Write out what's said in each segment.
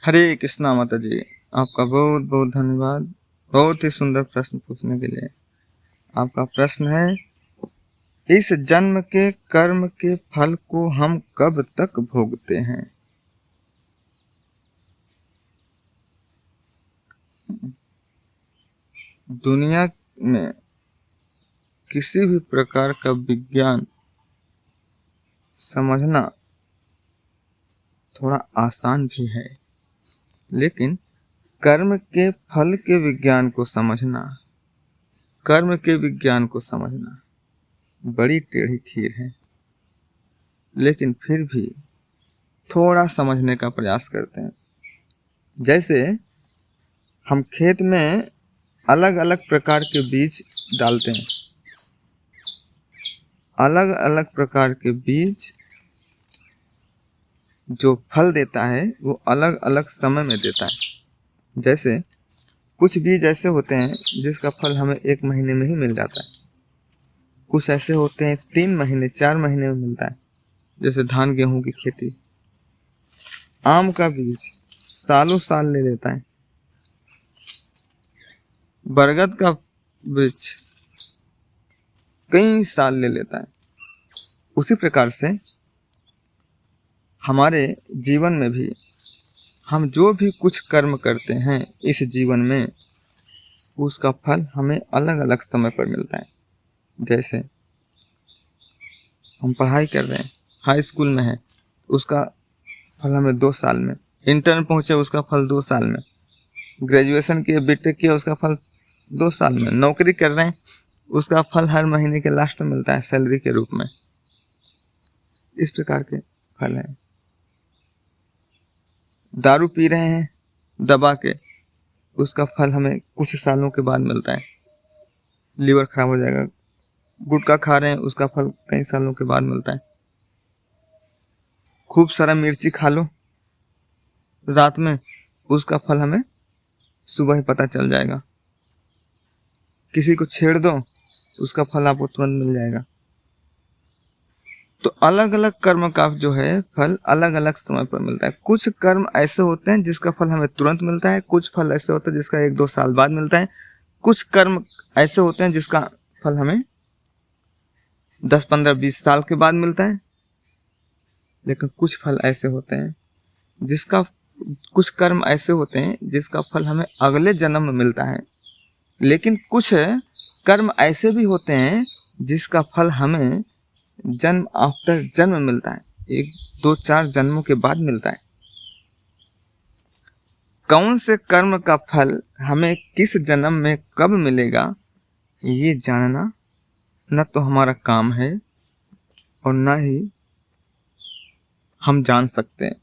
हरे कृष्णा माता जी, आपका बहुत बहुत धन्यवाद। बहुत ही सुंदर प्रश्न पूछने के लिए। आपका प्रश्न है, इस जन्म के कर्म के फल को हम कब तक भोगते हैं? दुनिया में किसी भी प्रकार का विज्ञान समझना थोड़ा आसान भी है, लेकिन कर्म के फल के विज्ञान को समझना, कर्म के विज्ञान को समझना बड़ी टेढ़ी खीर है। लेकिन फिर भी थोड़ा समझने का प्रयास करते हैं। जैसे हम खेत में अलग अलग प्रकार के बीज डालते हैं, अलग अलग प्रकार के बीज जो फल देता है वो अलग अलग समय में देता है। जैसे कुछ बीज ऐसे होते हैं जिसका फल हमें 1 महीने में ही मिल जाता है, कुछ ऐसे होते हैं 3 महीने 4 महीने में मिलता है, जैसे धान गेहूं की खेती। आम का बीज सालों साल ले लेता है, बरगद का वृक्ष कई साल ले लेता है। उसी प्रकार से हमारे जीवन में भी हम जो भी कुछ कर्म करते हैं इस जीवन में, उसका फल हमें अलग अलग समय पर मिलता है। जैसे हम पढ़ाई कर रहे हैं, हाई स्कूल में है, उसका फल हमें 2 साल में, इंटर में पहुंचे उसका फल 2 साल में, ग्रेजुएशन किए बीटेक किए उसका फल 2 साल में, नौकरी कर रहे हैं उसका फल हर महीने के लास्ट में मिलता है सैलरी के रूप में। इस प्रकार के फल हैं। दारू पी रहे हैं दबा के, उसका फल हमें कुछ सालों के बाद मिलता है, लीवर खराब हो जाएगा। गुटखा खा रहे हैं उसका फल कई सालों के बाद मिलता है। खूब सारा मिर्ची खा लो रात में, उसका फल हमें सुबह ही पता चल जाएगा। किसी को छेड़ दो, उसका फल आपको तुरंत मिल जाएगा। तो अलग अलग कर्म का जो है फल अलग अलग समय पर मिलता है। कुछ कर्म ऐसे होते हैं जिसका फल हमें तुरंत मिलता है, कुछ फल ऐसे होते हैं जिसका 1-2 साल बाद मिलता है, कुछ कर्म ऐसे होते हैं जिसका फल हमें 10, 15, 20 साल के बाद मिलता है। लेकिन कुछ फल ऐसे होते हैं जिसका कुछ कर्म ऐसे होते हैं जिसका फल हमें अगले जन्म में मिलता है। लेकिन कुछ कर्म ऐसे भी होते हैं जिसका फल हमें जन्म आफ्टर जन्म मिलता है, 1, 2, 4 जन्मों के बाद मिलता है। कौन से कर्म का फल हमें किस जन्म में कब मिलेगा, ये जानना न तो हमारा काम है और न ही हम जान सकते हैं।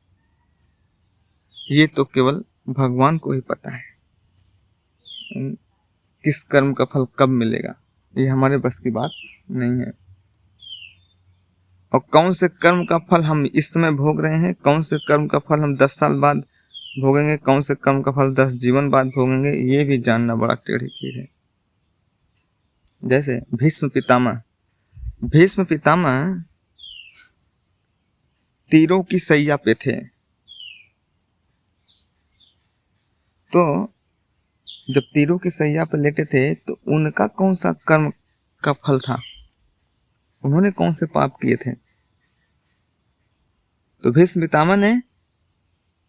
ये तो केवल भगवान को ही पता है किस कर्म का फल कब मिलेगा, ये हमारे बस की बात नहीं है। और कौन से कर्म का फल हम इस समय भोग रहे हैं, कौन से कर्म का फल हम 10 साल बाद भोगेंगे, कौन से कर्म का फल 10 जीवन बाद भोगेंगे, ये भी जानना बड़ा टेढ़ी खीर है। जैसे भीष्म पितामह तीरों की सैया पे थे, तो जब तीरों की सैया पर लेटे थे तो उनका कौन सा कर्म का फल था, उन्होंने कौन से पाप किए थे? तो भीष्म पितामह ने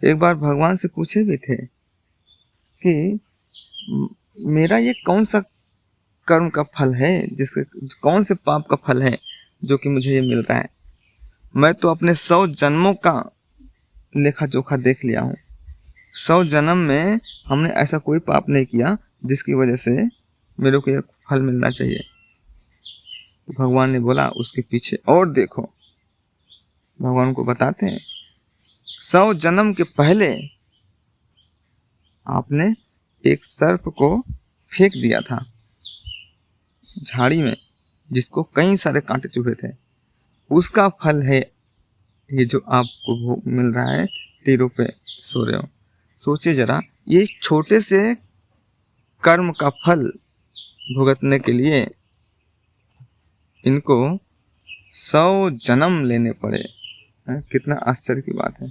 एक बार भगवान से पूछे भी थे कि मेरा ये कौन सा कर्म का फल है, जिसके कौन से पाप का फल है जो कि मुझे ये मिल रहा है। मैं तो अपने 100 जन्मों का लेखा जोखा देख लिया हूँ। 100 जन्म में हमने ऐसा कोई पाप नहीं किया जिसकी वजह से मेरे को ये फल मिलना चाहिए। तो भगवान ने बोला उसके पीछे और देखो। भगवान को बताते हैं 100 जन्म के पहले आपने एक सर्प को फेंक दिया था झाड़ी में, जिसको कई सारे कांटे चुभे थे। उसका फल है ये जो आपको मिल रहा है, तीरों पे सो रहे हो। सोचिए जरा, ये छोटे से कर्म का फल भुगतने के लिए इनको 100 जन्म लेने पड़े। कितना आश्चर्य की बात है।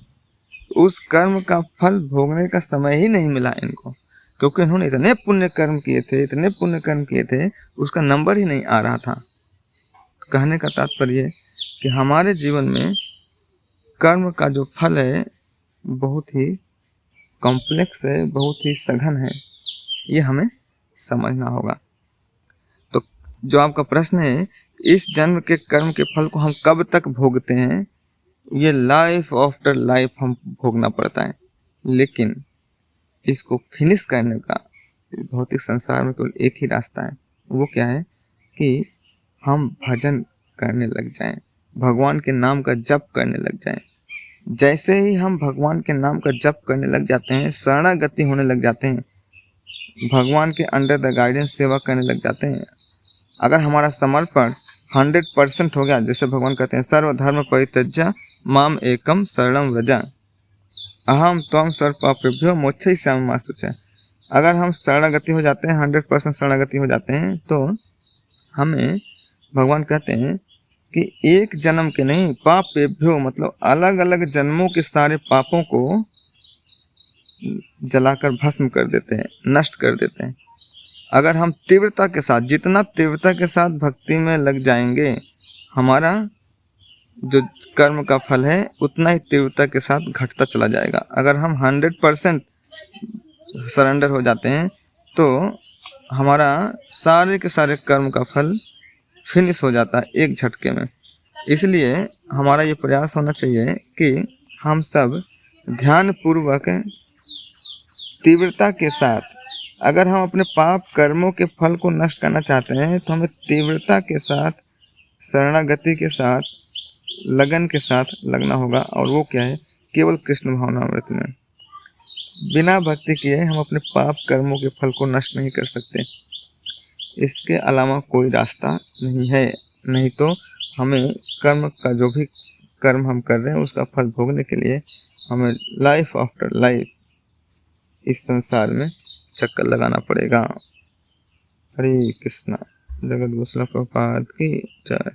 उस कर्म का फल भोगने का समय ही नहीं मिला इनको, क्योंकि इन्होंने इतने पुण्य कर्म किए थे, उसका नंबर ही नहीं आ रहा था। कहने का तात्पर्य कि हमारे जीवन में कर्म का जो फल है बहुत ही कॉम्प्लेक्स है, बहुत ही सघन है, ये हमें समझना होगा। तो जो आपका प्रश्न है, इस जन्म के कर्म के फल को हम कब तक भोगते हैं, ये लाइफ आफ्टर लाइफ हम भोगना पड़ता है। लेकिन इसको फिनिश करने का भौतिक संसार में केवल एक ही रास्ता है, वो क्या है कि हम भजन करने लग जाएं, भगवान के नाम का जप करने लग जाएं। जैसे ही हम भगवान के नाम का जप करने लग जाते हैं, शरणागति होने लग जाते हैं, भगवान के अंडर द गाइडेंस सेवा करने लग जाते हैं, अगर हमारा समर्पण 100% हो गया, जैसे भगवान कहते हैं सर्वधर्म परित्यज्य माम एकम शरणम व्रज अहम त्वं सर्वपापेभ्यो मोक्षयिष्यामि मा शुचः। अगर हम शरणागति हो जाते हैं, 100% शरणागति हो जाते हैं, तो हमें भगवान कहते हैं कि एक जन्म के नहीं, पापेभ्यो मतलब अलग अलग जन्मों के सारे पापों को जलाकर भस्म कर देते हैं, नष्ट कर देते हैं। अगर हम तीव्रता के साथ, जितना तीव्रता के साथ भक्ति में लग जाएंगे, हमारा जो कर्म का फल है उतना ही तीव्रता के साथ घटता चला जाएगा। अगर हम 100% सरेंडर हो जाते हैं तो हमारा सारे के सारे कर्म का फल फिनिश हो जाता है एक झटके में। इसलिए हमारा ये प्रयास होना चाहिए कि हम सब ध्यान पूर्वक तीव्रता के साथ, अगर हम अपने पाप कर्मों के फल को नष्ट करना चाहते हैं तो हमें तीव्रता के साथ, शरणागति के साथ, लगन के साथ लगना होगा। और वो क्या है, केवल कृष्ण भावनामृत में। बिना भक्ति किए हम अपने पाप कर्मों के फल को नष्ट नहीं कर सकते, इसके अलावा कोई रास्ता नहीं है। नहीं तो हमें कर्म का, जो भी कर्म हम कर रहे हैं उसका फल भोगने के लिए हमें लाइफ आफ्टर लाइफ इस संसार में चक्कर लगाना पड़ेगा। हरे कृष्णा। जगत गोसाई प्रभुपाद की जय।